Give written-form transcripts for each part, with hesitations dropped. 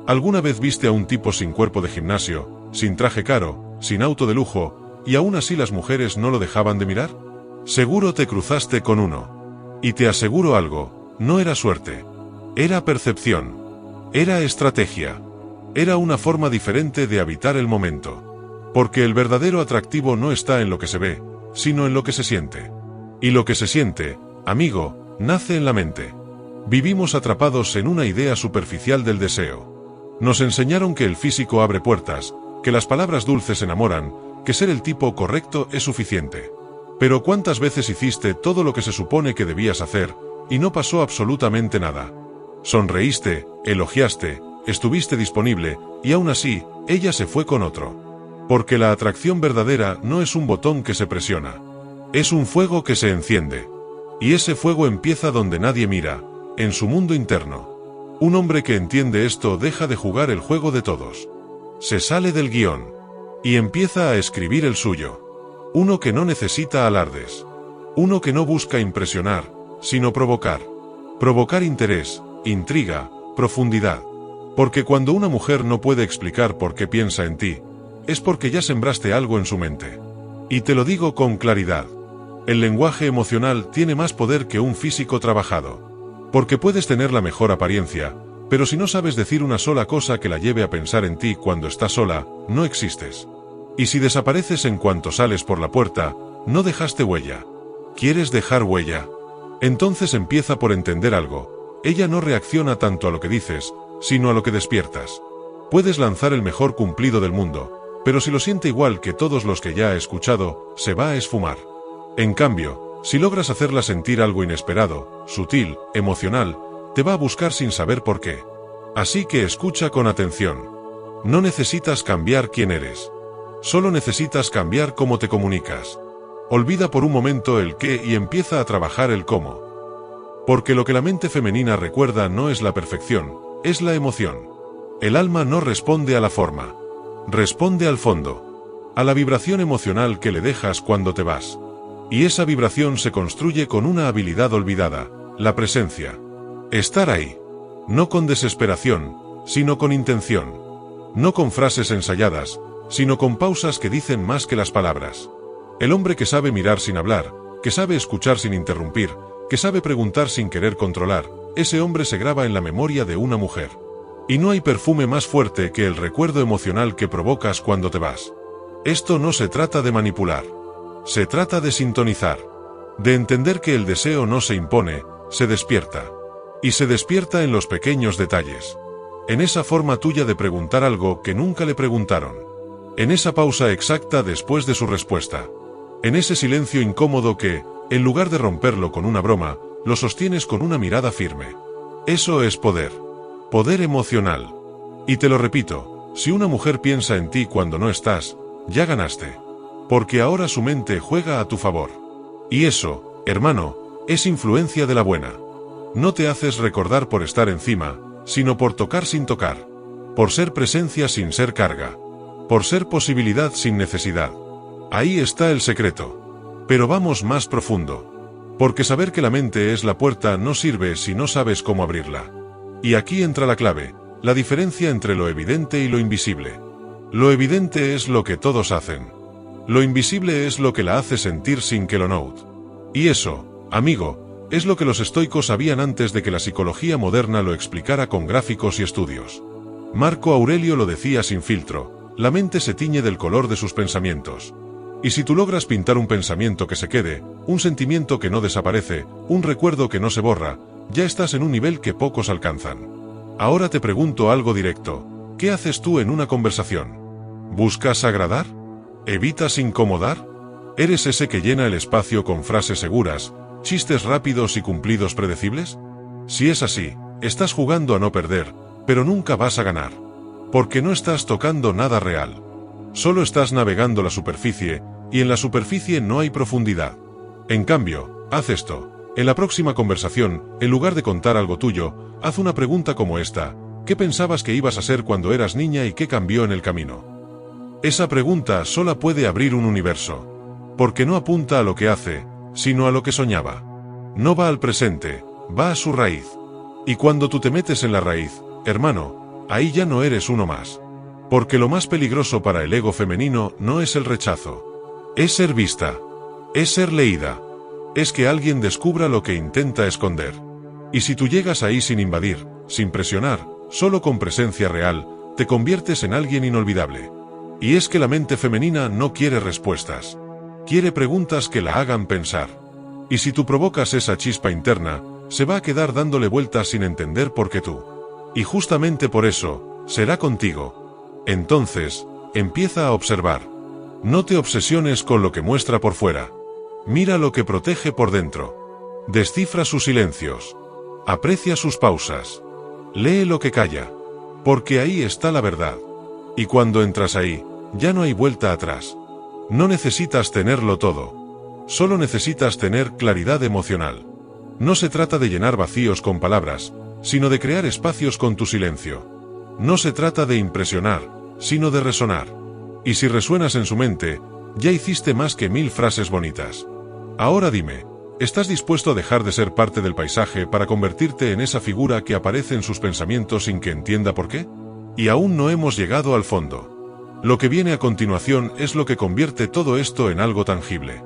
¿Alguna vez viste a un tipo sin cuerpo de gimnasio, sin traje caro, sin auto de lujo, y aún así las mujeres no lo dejaban de mirar? Seguro te cruzaste con uno. Y te aseguro algo, no era suerte. Era percepción. Era estrategia. Era una forma diferente de habitar el momento. Porque el verdadero atractivo no está en lo que se ve, sino en lo que se siente. Y lo que se siente, amigo, nace en la mente. Vivimos atrapados en una idea superficial del deseo. Nos enseñaron que el físico abre puertas, que las palabras dulces enamoran, que ser el tipo correcto es suficiente. Pero ¿cuántas veces hiciste todo lo que se supone que debías hacer, y no pasó absolutamente nada? Sonreíste, elogiaste, estuviste disponible, y aún así, ella se fue con otro. Porque la atracción verdadera no es un botón que se presiona. Es un fuego que se enciende. Y ese fuego empieza donde nadie mira, en su mundo interno. Un hombre que entiende esto deja de jugar el juego de todos. Se sale del guión. Y empieza a escribir el suyo. Uno que no necesita alardes. Uno que no busca impresionar, sino provocar. Provocar interés, intriga, profundidad. Porque cuando una mujer no puede explicar por qué piensa en ti, es porque ya sembraste algo en su mente. Y te lo digo con claridad. El lenguaje emocional tiene más poder que un físico trabajado. Porque puedes tener la mejor apariencia, pero si no sabes decir una sola cosa que la lleve a pensar en ti cuando estás sola, no existes. Y si desapareces en cuanto sales por la puerta, no dejaste huella. ¿Quieres dejar huella? Entonces empieza por entender algo. Ella no reacciona tanto a lo que dices, sino a lo que despiertas. Puedes lanzar el mejor cumplido del mundo, pero si lo siente igual que todos los que ya ha escuchado, se va a esfumar. En cambio, si logras hacerla sentir algo inesperado, sutil, emocional, te va a buscar sin saber por qué. Así que escucha con atención. No necesitas cambiar quién eres. Solo necesitas cambiar cómo te comunicas. Olvida por un momento el qué y empieza a trabajar el cómo. Porque lo que la mente femenina recuerda no es la perfección, es la emoción. El alma no responde a la forma. Responde al fondo. A la vibración emocional que le dejas cuando te vas. Y esa vibración se construye con una habilidad olvidada, la presencia. Estar ahí. No con desesperación, sino con intención. No con frases ensayadas, sino con pausas que dicen más que las palabras. El hombre que sabe mirar sin hablar, que sabe escuchar sin interrumpir, que sabe preguntar sin querer controlar, ese hombre se graba en la memoria de una mujer. Y no hay perfume más fuerte que el recuerdo emocional que provocas cuando te vas. Esto no se trata de manipular. Se trata de sintonizar. De entender que el deseo no se impone, se despierta. Y se despierta en los pequeños detalles. En esa forma tuya de preguntar algo que nunca le preguntaron. En esa pausa exacta después de su respuesta. En ese silencio incómodo que, en lugar de romperlo con una broma, lo sostienes con una mirada firme. Eso es poder. Poder emocional. Y te lo repito, si una mujer piensa en ti cuando no estás, ya ganaste. Porque ahora su mente juega a tu favor. Y eso, hermano, es influencia de la buena. No te haces recordar por estar encima, sino por tocar sin tocar. Por ser presencia sin ser carga. Por ser posibilidad sin necesidad. Ahí está el secreto. Pero vamos más profundo. Porque saber que la mente es la puerta no sirve si no sabes cómo abrirla. Y aquí entra la clave, la diferencia entre lo evidente y lo invisible. Lo evidente es lo que todos hacen. Lo invisible es lo que la hace sentir sin que lo note. Y eso, amigo, es lo que los estoicos sabían antes de que la psicología moderna lo explicara con gráficos y estudios. Marco Aurelio lo decía sin filtro, la mente se tiñe del color de sus pensamientos. Y si tú logras pintar un pensamiento que se quede, un sentimiento que no desaparece, un recuerdo que no se borra, ya estás en un nivel que pocos alcanzan. Ahora te pregunto algo directo, ¿qué haces tú en una conversación? ¿Buscas agradar? ¿Evitas incomodar? ¿Eres ese que llena el espacio con frases seguras, chistes rápidos y cumplidos predecibles? Si es así, estás jugando a no perder, pero nunca vas a ganar. Porque no estás tocando nada real. Solo estás navegando la superficie, y en la superficie no hay profundidad. En cambio, haz esto. En la próxima conversación, en lugar de contar algo tuyo, haz una pregunta como esta. ¿Qué pensabas que ibas a ser cuando eras niña y qué cambió en el camino? Esa pregunta sola puede abrir un universo. Porque no apunta a lo que hace, sino a lo que soñaba. No va al presente, va a su raíz. Y cuando tú te metes en la raíz, hermano, ahí ya no eres uno más. Porque lo más peligroso para el ego femenino no es el rechazo. Es ser vista. Es ser leída. Es que alguien descubra lo que intenta esconder. Y si tú llegas ahí sin invadir, sin presionar, solo con presencia real, te conviertes en alguien inolvidable. Y es que la mente femenina no quiere respuestas. Quiere preguntas que la hagan pensar. Y si tú provocas esa chispa interna, se va a quedar dándole vueltas sin entender por qué tú. Y justamente por eso, será contigo. Entonces, empieza a observar. No te obsesiones con lo que muestra por fuera. Mira lo que protege por dentro. Descifra sus silencios. Aprecia sus pausas. Lee lo que calla. Porque ahí está la verdad. Y cuando entras ahí, ya no hay vuelta atrás. No necesitas tenerlo todo. Solo necesitas tener claridad emocional. No se trata de llenar vacíos con palabras, sino de crear espacios con tu silencio. No se trata de impresionar, sino de resonar. Y si resuenas en su mente, ya hiciste más que 1000 frases bonitas. Ahora dime, ¿estás dispuesto a dejar de ser parte del paisaje para convertirte en esa figura que aparece en sus pensamientos sin que entienda por qué? Y aún no hemos llegado al fondo. Lo que viene a continuación es lo que convierte todo esto en algo tangible.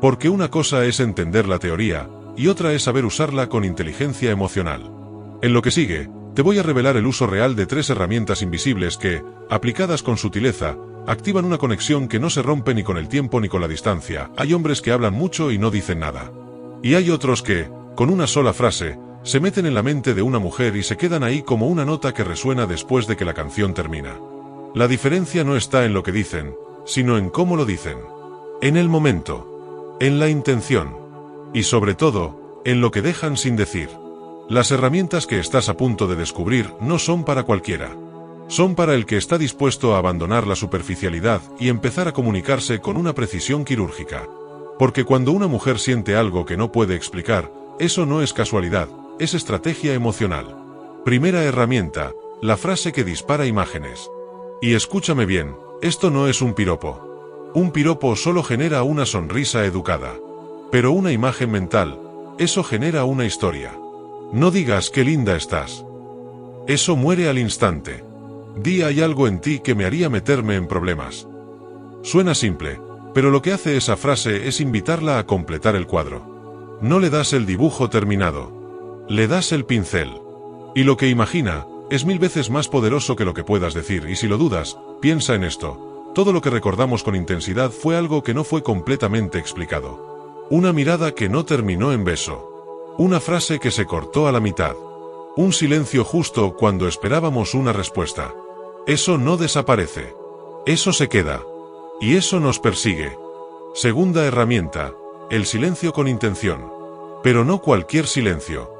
Porque una cosa es entender la teoría, y otra es saber usarla con inteligencia emocional. En lo que sigue, te voy a revelar el uso real de 3 herramientas invisibles que, aplicadas con sutileza, activan una conexión que no se rompe ni con el tiempo ni con la distancia. Hay hombres que hablan mucho y no dicen nada. Y hay otros que, con una sola frase, se meten en la mente de una mujer y se quedan ahí como una nota que resuena después de que la canción termina. La diferencia no está en lo que dicen, sino en cómo lo dicen. En el momento. En la intención. Y sobre todo, en lo que dejan sin decir. Las herramientas que estás a punto de descubrir no son para cualquiera. Son para el que está dispuesto a abandonar la superficialidad y empezar a comunicarse con una precisión quirúrgica. Porque cuando una mujer siente algo que no puede explicar, eso no es casualidad, es estrategia emocional. Primera herramienta, la frase que dispara imágenes. Y escúchame bien, esto no es un piropo. Un piropo solo genera una sonrisa educada. Pero una imagen mental, eso genera una historia. No digas qué linda estás. Eso muere al instante. Di hay algo en ti que me haría meterme en problemas. Suena simple, pero lo que hace esa frase es invitarla a completar el cuadro. No le das el dibujo terminado. Le das el pincel. Y lo que imagina, es 1000 veces más poderoso que lo que puedas decir, y si lo dudas, piensa en esto. Todo lo que recordamos con intensidad fue algo que no fue completamente explicado. Una mirada que no terminó en beso. Una frase que se cortó a la mitad. Un silencio justo cuando esperábamos una respuesta. Eso no desaparece. Eso se queda. Y eso nos persigue. Segunda herramienta, el silencio con intención. Pero no cualquier silencio.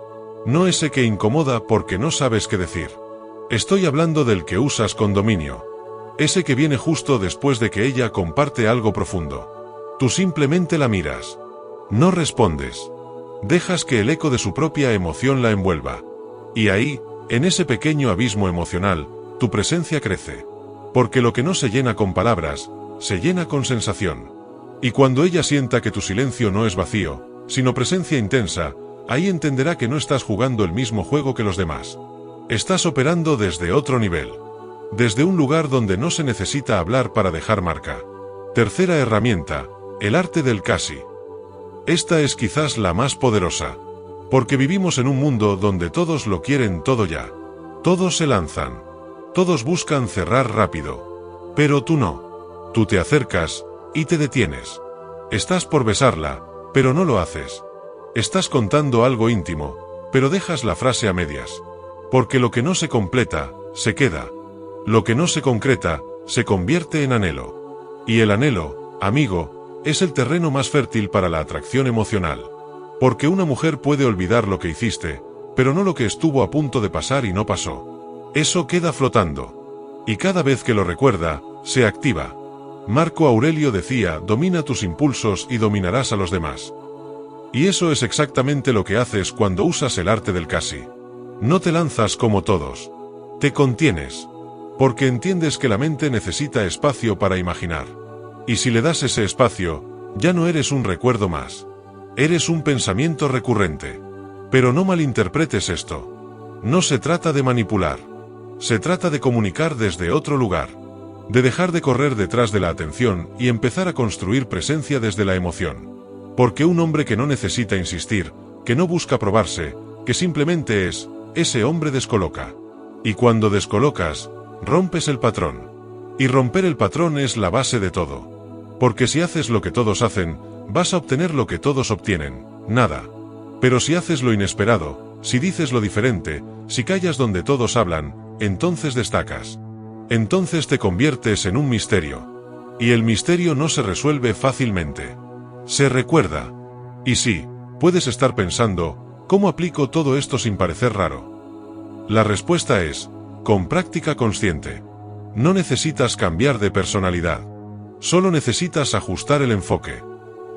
No ese que incomoda porque no sabes qué decir. Estoy hablando del que usas con dominio. Ese que viene justo después de que ella comparte algo profundo. Tú simplemente la miras. No respondes. Dejas que el eco de su propia emoción la envuelva. Y ahí, en ese pequeño abismo emocional, tu presencia crece. Porque lo que no se llena con palabras, se llena con sensación. Y cuando ella sienta que tu silencio no es vacío, sino presencia intensa, ahí entenderá que no estás jugando el mismo juego que los demás. Estás operando desde otro nivel. Desde un lugar donde no se necesita hablar para dejar marca. Tercera herramienta, el arte del casi. Esta es quizás la más poderosa. Porque vivimos en un mundo donde todos lo quieren todo ya. Todos se lanzan. Todos buscan cerrar rápido. Pero tú no. Tú te acercas y te detienes. Estás por besarla, pero no lo haces. Estás contando algo íntimo, pero dejas la frase a medias. Porque lo que no se completa, se queda. Lo que no se concreta, se convierte en anhelo. Y el anhelo, amigo, es el terreno más fértil para la atracción emocional. Porque una mujer puede olvidar lo que hiciste, pero no lo que estuvo a punto de pasar y no pasó. Eso queda flotando. Y cada vez que lo recuerda, se activa. Marco Aurelio decía, domina tus impulsos y dominarás a los demás. Y eso es exactamente lo que haces cuando usas el arte del casi. No te lanzas como todos. Te contienes. Porque entiendes que la mente necesita espacio para imaginar. Y si le das ese espacio, ya no eres un recuerdo más. Eres un pensamiento recurrente. Pero no malinterpretes esto. No se trata de manipular. Se trata de comunicar desde otro lugar. De dejar de correr detrás de la atención y empezar a construir presencia desde la emoción. Porque un hombre que no necesita insistir, que no busca probarse, que simplemente es, ese hombre descoloca. Y cuando descolocas, rompes el patrón. Y romper el patrón es la base de todo. Porque si haces lo que todos hacen, vas a obtener lo que todos obtienen, nada. Pero si haces lo inesperado, si dices lo diferente, si callas donde todos hablan, entonces destacas. Entonces te conviertes en un misterio. Y el misterio no se resuelve fácilmente. Se recuerda. Y sí, puedes estar pensando, ¿cómo aplico todo esto sin parecer raro? La respuesta es, con práctica consciente. No necesitas cambiar de personalidad. Solo necesitas ajustar el enfoque.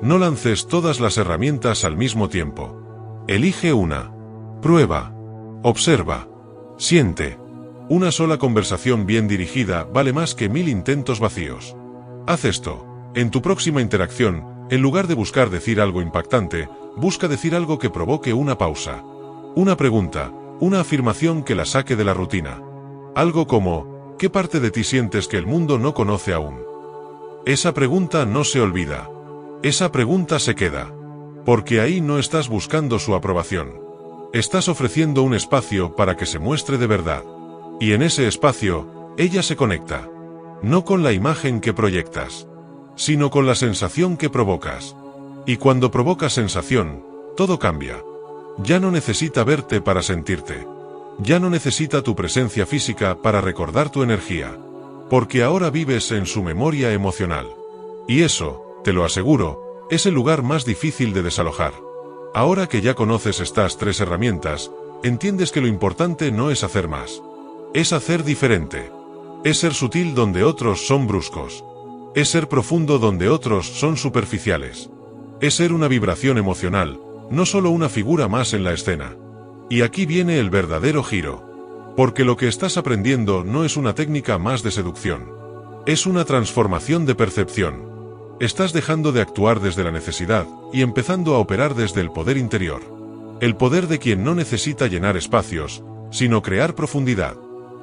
No lances todas las herramientas al mismo tiempo. Elige una. Prueba. Observa. Siente. Una sola conversación bien dirigida vale más que 1000 intentos vacíos. Haz esto. En tu próxima interacción, en lugar de buscar decir algo impactante, busca decir algo que provoque una pausa. Una pregunta, una afirmación que la saque de la rutina. Algo como, ¿qué parte de ti sientes que el mundo no conoce aún? Esa pregunta no se olvida. Esa pregunta se queda. Porque ahí no estás buscando su aprobación. Estás ofreciendo un espacio para que se muestre de verdad. Y en ese espacio, ella se conecta. No con la imagen que proyectas, sino con la sensación que provocas. Y cuando provocas sensación, todo cambia. Ya no necesita verte para sentirte. Ya no necesita tu presencia física para recordar tu energía. Porque ahora vives en su memoria emocional. Y eso, te lo aseguro, es el lugar más difícil de desalojar. Ahora que ya conoces estas 3 herramientas, entiendes que lo importante no es hacer más. Es hacer diferente. Es ser sutil donde otros son bruscos. Es ser profundo donde otros son superficiales. Es ser una vibración emocional, no solo una figura más en la escena. Y aquí viene el verdadero giro. Porque lo que estás aprendiendo no es una técnica más de seducción. Es una transformación de percepción. Estás dejando de actuar desde la necesidad y empezando a operar desde el poder interior. El poder de quien no necesita llenar espacios, sino crear profundidad.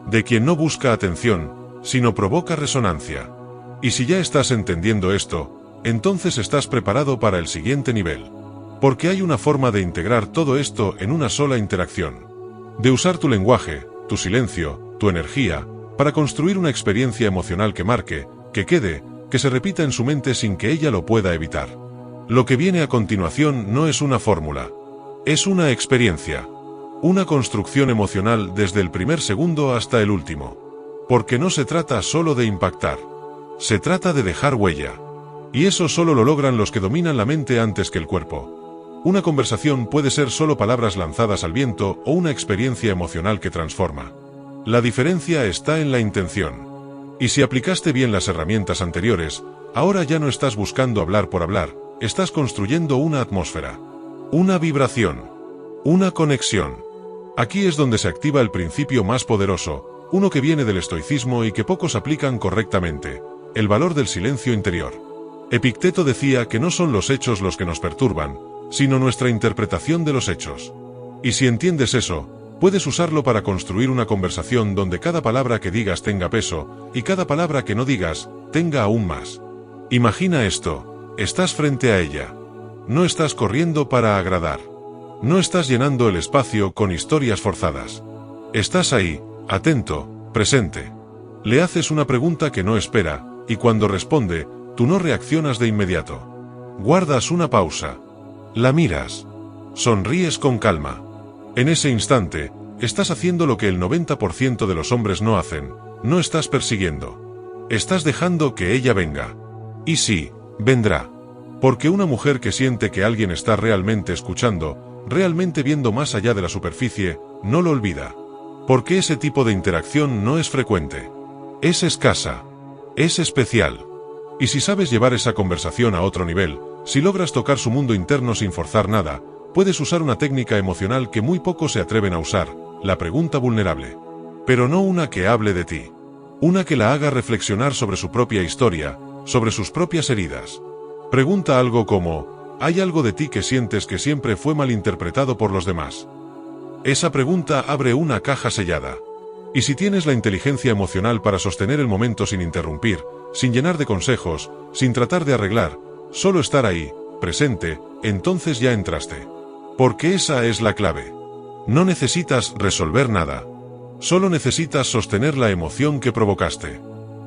De quien no busca atención, sino provoca resonancia. Y si ya estás entendiendo esto, entonces estás preparado para el siguiente nivel. Porque hay una forma de integrar todo esto en una sola interacción. De usar tu lenguaje, tu silencio, tu energía, para construir una experiencia emocional que marque, que quede, que se repita en su mente sin que ella lo pueda evitar. Lo que viene a continuación no es una fórmula. Es una experiencia. Una construcción emocional desde el primer segundo hasta el último. Porque no se trata solo de impactar. Se trata de dejar huella. Y eso solo lo logran los que dominan la mente antes que el cuerpo. Una conversación puede ser solo palabras lanzadas al viento o una experiencia emocional que transforma. La diferencia está en la intención. Y si aplicaste bien las herramientas anteriores, ahora ya no estás buscando hablar por hablar, estás construyendo una atmósfera. Una vibración. Una conexión. Aquí es donde se activa el principio más poderoso, uno que viene del estoicismo y que pocos aplican correctamente, el valor del silencio interior. Epicteto decía que no son los hechos los que nos perturban, sino nuestra interpretación de los hechos. Y si entiendes eso, puedes usarlo para construir una conversación donde cada palabra que digas tenga peso, y cada palabra que no digas, tenga aún más. Imagina esto, estás frente a ella. No estás corriendo para agradar. No estás llenando el espacio con historias forzadas. Estás ahí, atento, presente. Le haces una pregunta que no espera, y cuando responde, tú no reaccionas de inmediato. Guardas una pausa. La miras. Sonríes con calma. En ese instante, estás haciendo lo que el 90% de los hombres no hacen, no estás persiguiendo. Estás dejando que ella venga. Y sí, vendrá. Porque una mujer que siente que alguien está realmente escuchando, realmente viendo más allá de la superficie, no lo olvida. Porque ese tipo de interacción no es frecuente. Es escasa. Es especial. Y si sabes llevar esa conversación a otro nivel, si logras tocar su mundo interno sin forzar nada, puedes usar una técnica emocional que muy pocos se atreven a usar, la pregunta vulnerable. Pero no una que hable de ti. Una que la haga reflexionar sobre su propia historia, sobre sus propias heridas. Pregunta algo como, ¿hay algo de ti que sientes que siempre fue malinterpretado por los demás? Esa pregunta abre una caja sellada. Y si tienes la inteligencia emocional para sostener el momento sin interrumpir, sin llenar de consejos, sin tratar de arreglar, solo estar ahí, presente, entonces ya entraste. Porque esa es la clave. No necesitas resolver nada. Solo necesitas sostener la emoción que provocaste.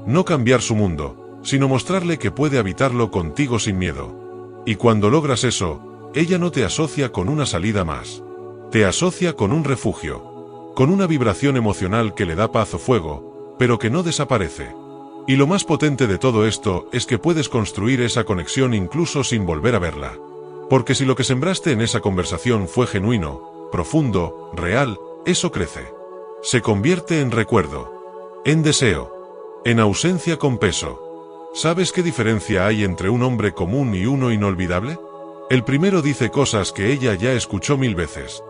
No cambiar su mundo, sino mostrarle que puede habitarlo contigo sin miedo. Y cuando logras eso, ella no te asocia con una salida más. Te asocia con un refugio. Con una vibración emocional que le da paz o fuego, pero que no desaparece. Y lo más potente de todo esto es que puedes construir esa conexión incluso sin volver a verla. Porque si lo que sembraste en esa conversación fue genuino, profundo, real, eso crece. Se convierte en recuerdo, en deseo, en ausencia con peso. ¿Sabes qué diferencia hay entre un hombre común y uno inolvidable? El primero dice cosas que ella ya escuchó 1000 veces.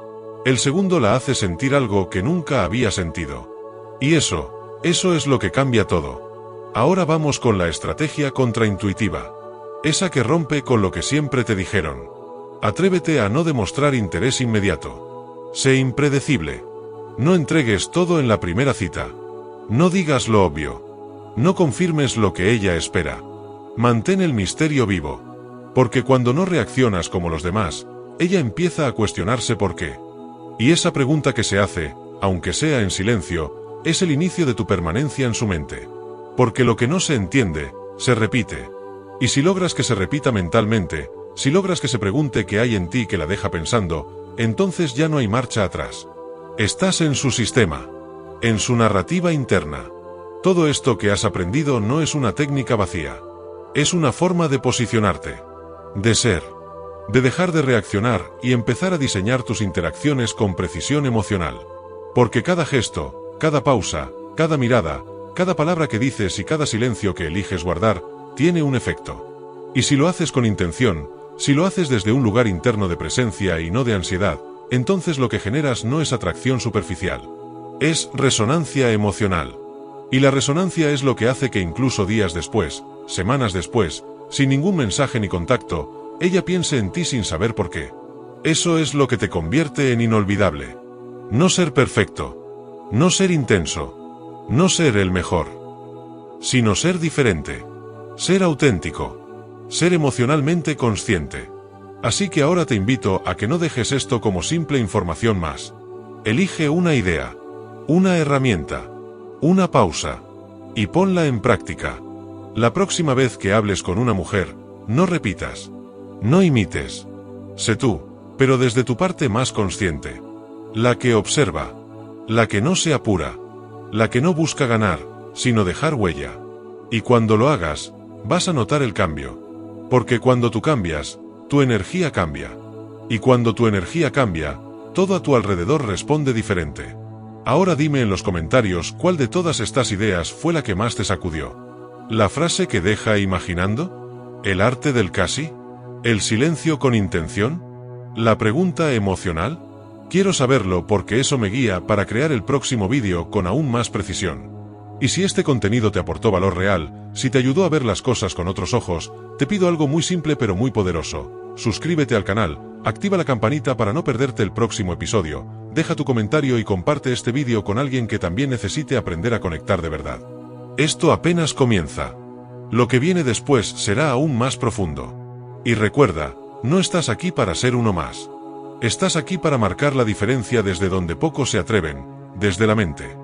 El segundo la hace sentir algo que nunca había sentido. Y eso es lo que cambia todo. Ahora vamos con la estrategia contraintuitiva. Esa que rompe con lo que siempre te dijeron. Atrévete a no demostrar interés inmediato. Sé impredecible. No entregues todo en la primera cita. No digas lo obvio. No confirmes lo que ella espera. Mantén el misterio vivo. Porque cuando no reaccionas como los demás, ella empieza a cuestionarse por qué. Y esa pregunta que se hace, aunque sea en silencio, es el inicio de tu permanencia en su mente. Porque lo que no se entiende, se repite. Y si logras que se repita mentalmente, si logras que se pregunte qué hay en ti que la deja pensando, entonces ya no hay marcha atrás. Estás en su sistema, en su narrativa interna. Todo esto que has aprendido no es una técnica vacía. Es una forma de posicionarte, de ser, de dejar de reaccionar y empezar a diseñar tus interacciones con precisión emocional. Porque cada gesto, cada pausa, cada mirada, cada palabra que dices y cada silencio que eliges guardar, tiene un efecto. Y si lo haces con intención, si lo haces desde un lugar interno de presencia y no de ansiedad, entonces lo que generas no es atracción superficial. Es resonancia emocional. Y la resonancia es lo que hace que incluso días después, semanas después, sin ningún mensaje ni contacto, ella piense en ti sin saber por qué. Eso es lo que te convierte en inolvidable. No ser perfecto. No ser intenso. No ser el mejor, sino ser diferente, ser auténtico, ser emocionalmente consciente. Así que ahora te invito a que no dejes esto como simple información más. Elige una idea, una herramienta, una pausa, y ponla en práctica. La próxima vez que hables con una mujer, no repitas, no imites. Sé tú, pero desde tu parte más consciente. La que observa, la que no se apura. La que no busca ganar, sino dejar huella. Y cuando lo hagas, vas a notar el cambio. Porque cuando tú cambias, tu energía cambia. Y cuando tu energía cambia, todo a tu alrededor responde diferente. Ahora dime en los comentarios cuál de todas estas ideas fue la que más te sacudió. ¿La frase que deja imaginando? ¿El arte del casi? ¿El silencio con intención? ¿La pregunta emocional? Quiero saberlo porque eso me guía para crear el próximo vídeo con aún más precisión. Y si este contenido te aportó valor real, si te ayudó a ver las cosas con otros ojos, te pido algo muy simple pero muy poderoso. Suscríbete al canal, activa la campanita para no perderte el próximo episodio, deja tu comentario y comparte este vídeo con alguien que también necesite aprender a conectar de verdad. Esto apenas comienza. Lo que viene después será aún más profundo. Y recuerda, no estás aquí para ser uno más. Estás aquí para marcar la diferencia desde donde pocos se atreven, desde la mente.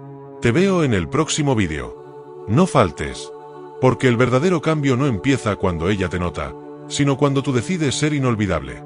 Te veo en el próximo vídeo. No faltes. Porque el verdadero cambio no empieza cuando ella te nota, sino cuando tú decides ser inolvidable.